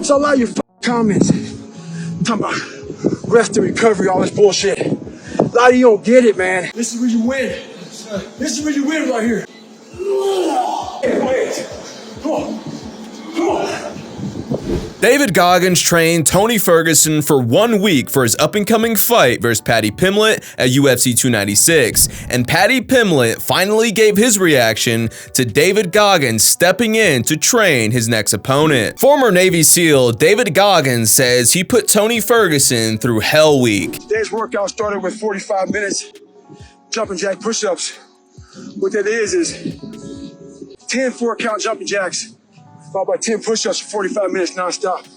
So a lot of your comments talking about rest and recovery, all this bullshit. A lot of you don't get it, man. This is where you win. This is where you win right here. Wait. Come on. Come on. David Goggins trained Tony Ferguson for 1 week for his up-and-coming fight versus Paddy Pimblett at UFC 296, and Paddy Pimblett finally gave his reaction to David Goggins stepping in to train his next opponent. Former Navy SEAL David Goggins says he put Tony Ferguson through Hell Week. Today's workout started with 45 minutes jumping jack push-ups. What that is 10 4-count jumping jacks, followed by 10 push-ups for 45 minutes non-stop.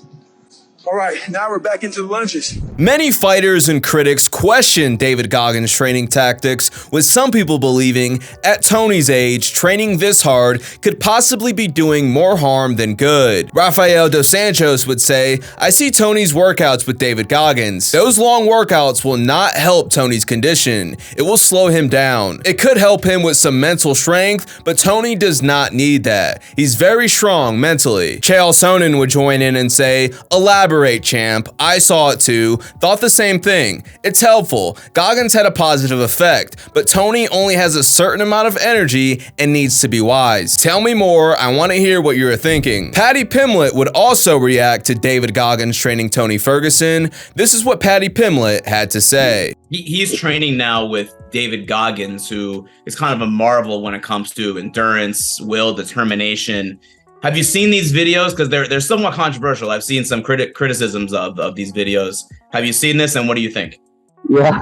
All right, now we're back into the lunges. Many fighters and critics question David Goggins' training tactics, with some people believing at Tony's age, training this hard could possibly be doing more harm than good. Rafael dos Anjos would say, "I see Tony's workouts with David Goggins. Those long workouts will not help Tony's condition. It will slow him down. It could help him with some mental strength, but Tony does not need that. He's very strong mentally." Chael Sonnen would join in and say, "Elaborate, champ. I saw it too. Thought the same thing. It's helpful. Goggins had a positive effect, but Tony only has a certain amount of energy and needs to be wise. Tell me more. I want to hear what you're thinking." Paddy Pimblett would also react to David Goggins training Tony Ferguson. This is what Paddy Pimblett had to say. He's training now with David Goggins, who is kind of a marvel when it comes to endurance, will, determination. Have you seen these videos? Because they're somewhat controversial. I've seen some criticisms of these videos. Have you seen this, and what do you think? Yeah,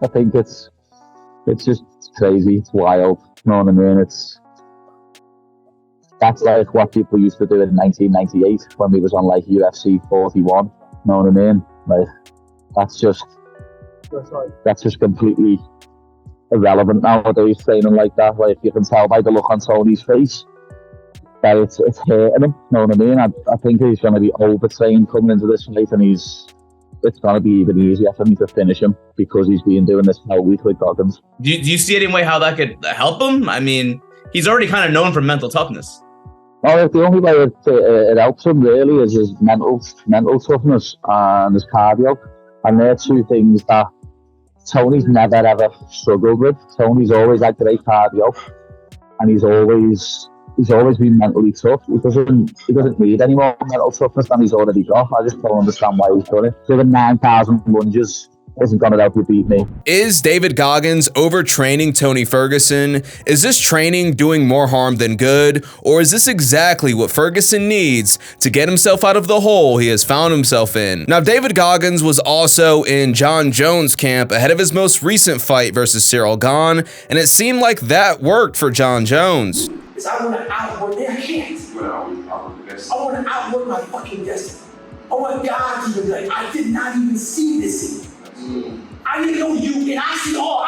I think it's just crazy. It's wild. You know what I mean? That's like what people used to do in 1998 when we was on like UFC 41. You know what I mean? Like that's just completely irrelevant nowadays. Training like that, like you can tell by the look on Tony's face that it's hurting him, you know what I mean? I think he's going to be overtrained coming into this fight, and it's going to be even easier for me to finish him because he's been doing this whole week with Goggins. Do you see any way how that could help him? I mean, he's already kind of known for mental toughness. Well, the only way it helps him really is his mental toughness and his cardio, and they're two things that Tony's never ever struggled with. Tony's always had great cardio, and he's always been mentally tough. He doesn't need any more mental toughness than he's already got. I just don't understand why he's done it. Doing 9,000 lunges isn't going to help you beat me. Is David Goggins overtraining Tony Ferguson? Is this training doing more harm than good? Or is this exactly what Ferguson needs to get himself out of the hole he has found himself in? Now, David Goggins was also in Jon Jones' camp ahead of his most recent fight versus Ciryl Gane, and it seemed like that worked for Jon Jones. I want to outwork their hands. I want to outwork my fucking destiny. I want God to be like, I did not even see this. I didn't know you, and I see all.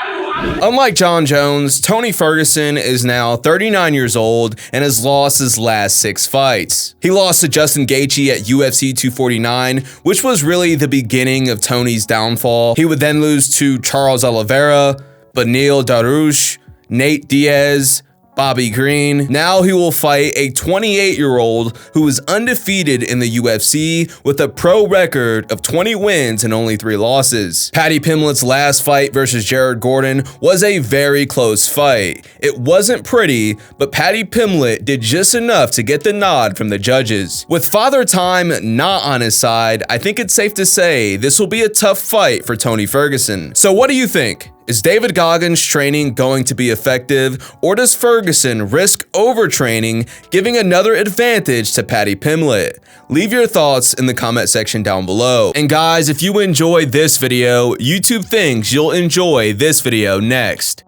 Unlike Jon Jones, Tony Ferguson is now 39 years old and has lost his last 6 fights. He lost to Justin Gaethje at UFC 249, which was really the beginning of Tony's downfall. He would then lose to Charles Oliveira, Beneil Dariush, Nate Diaz, Bobby Green. Now he will fight a 28-year-old who is undefeated in the UFC with a pro record of 20 wins and only 3 losses. Paddy Pimblett's last fight versus Jared Gordon was a very close fight. It wasn't pretty, but Paddy Pimblett did just enough to get the nod from the judges. With Father Time not on his side, I think it's safe to say this will be a tough fight for Tony Ferguson. So what do you think? Is David Goggins' training going to be effective, or does Ferguson risk overtraining, giving another advantage to Paddy Pimblett? Leave your thoughts in the comment section down below. And guys, if you enjoyed this video, YouTube thinks you'll enjoy this video next.